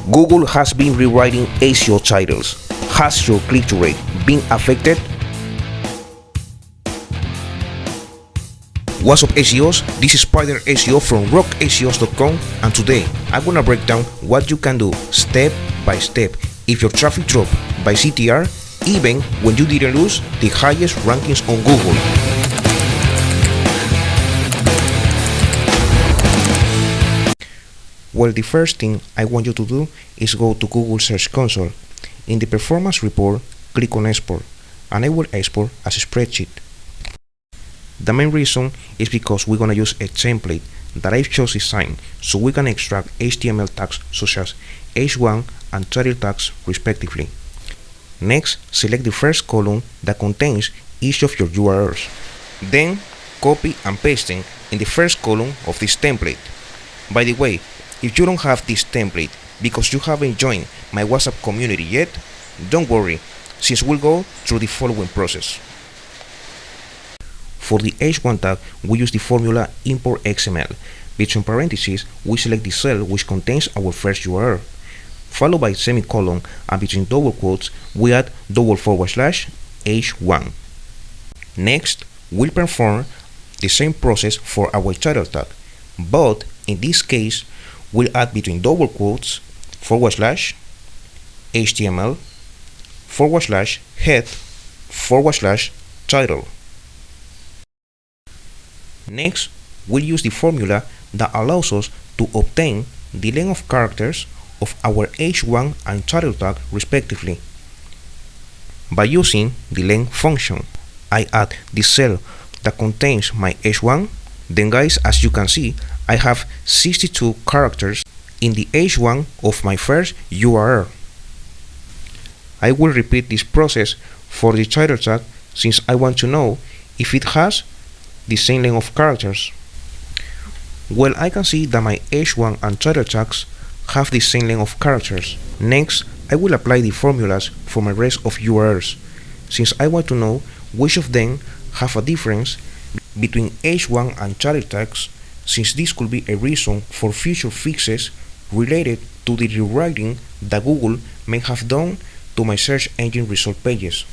Google has been rewriting SEO titles. Has your click-through rate been affected? What's up SEOs? This is Spider SEO from rockseos.com, and today I'm gonna break down what you can do step by step if your traffic dropped by CTR even when you didn't lose the highest rankings on Google. Well, the first thing I want you to do is go to Google Search Console. In the performance report, click on export, and I will export as a spreadsheet. The main reason is because we're gonna use a template that I've just designed so we can extract HTML tags such as H1 and title tags respectively. Next, select the first column that contains each of your URLs. Then, copy and paste them in the first column of this template. By the way, if you don't have this template because you haven't joined my WhatsApp community yet, don't worry, since we'll go through the following process. For the H1 tag, we use the formula import XML. Between parentheses, we select the cell which contains our first URL, followed by semicolon, and between double quotes, we add /H1. Next, we'll perform the same process for our title tag, but in this case, we'll add between double quotes /HTML /head /title. Next, we'll use the formula that allows us to obtain the length of characters of our H1 and title tag respectively. By using the length function, I add the cell that contains my H1. Then guys, as you can see, I have 62 characters in the H1 of my first URL. I will repeat this process for the title tag since I want to know if it has the same length of characters. Well, I can see that my H1 and title tags have the same length of characters. Next, I will apply the formulas for my rest of URLs, since I want to know which of them have a difference between H1 and title tags, since this could be a reason for future fixes related to the rewriting that Google may have done to my search engine result pages.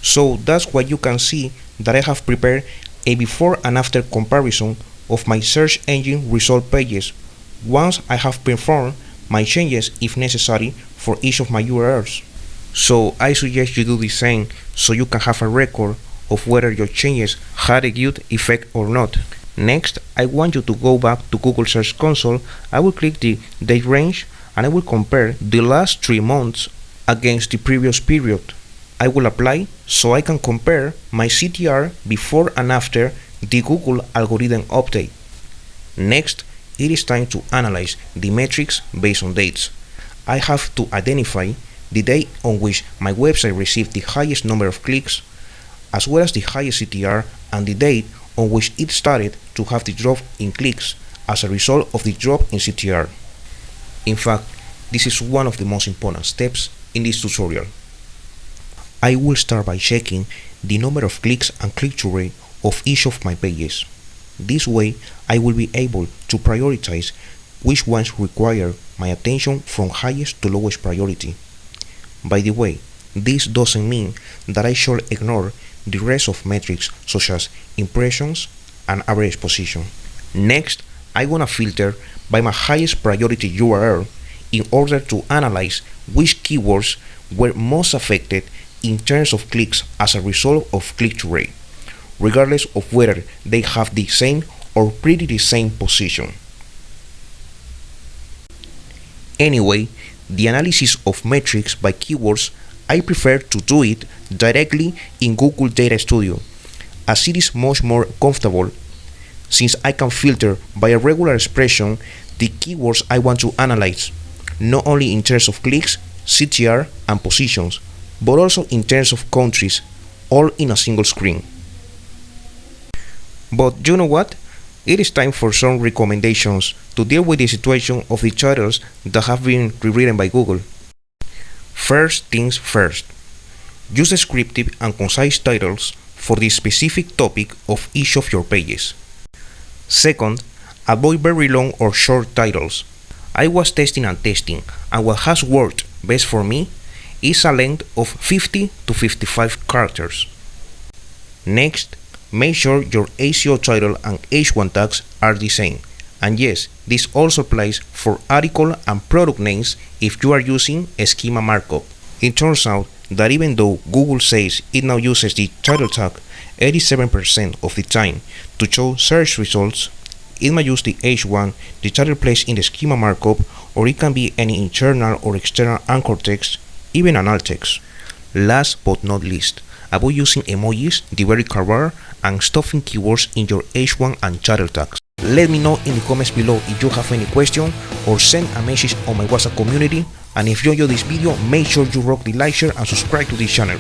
So that's why you can see that I have prepared a before and after comparison of my search engine result pages once I have performed my changes if necessary for each of my URLs. So I suggest you do the same so you can have a record of whether your changes had a good effect or not. Next, I want you to go back to Google Search Console. I will click the date range and I will compare the last 3 months against the previous period. I will apply so I can compare my CTR before and after the Google algorithm update. Next, it is time to analyze the metrics based on dates. I have to identify the date on which my website received the highest number of clicks, as well as the highest CTR, and the date on which it started to have the drop in clicks as a result of the drop in CTR. In fact, this is one of the most important steps in this tutorial. I will start by checking the number of clicks and click-through rate of each of my pages. This way, I will be able to prioritize which ones require my attention from highest to lowest priority. By the way, this doesn't mean that I should ignore the rest of metrics such as impressions and average position. Next, I'm gonna filter by my highest priority URL in order to analyze which keywords were most affected in terms of clicks as a result of click-through rate, regardless of whether they have the same or pretty the same position. Anyway, the analysis of metrics by keywords, I prefer to do it directly in Google Data Studio, as it is much more comfortable since I can filter by a regular expression the keywords I want to analyze, not only in terms of clicks, CTR, and positions, but also in terms of countries, all in a single screen. But you know what? It is time for some recommendations to deal with the situation of the titles that have been rewritten by Google. First things first, use descriptive and concise titles for the specific topic of each of your pages. Second, avoid very long or short titles. I was testing and testing, and what has worked best for me is a length of 50 to 55 characters. Next, make sure your SEO title and H1 tags are the same. And yes, this also applies for article and product names if you are using a schema markup. It turns out that even though Google says it now uses the title tag 87% of the time to show search results, it might use the H1, the title placed in the schema markup, or it can be any internal or external anchor text, even an alt text. Last but not least, avoid using emojis, the very bar, and stuffing keywords in your H1 and title tags. Let me know in the comments below if you have any question, or send a message on my WhatsApp community. And if you enjoyed this video, make sure you rock the like, share, and subscribe to this channel.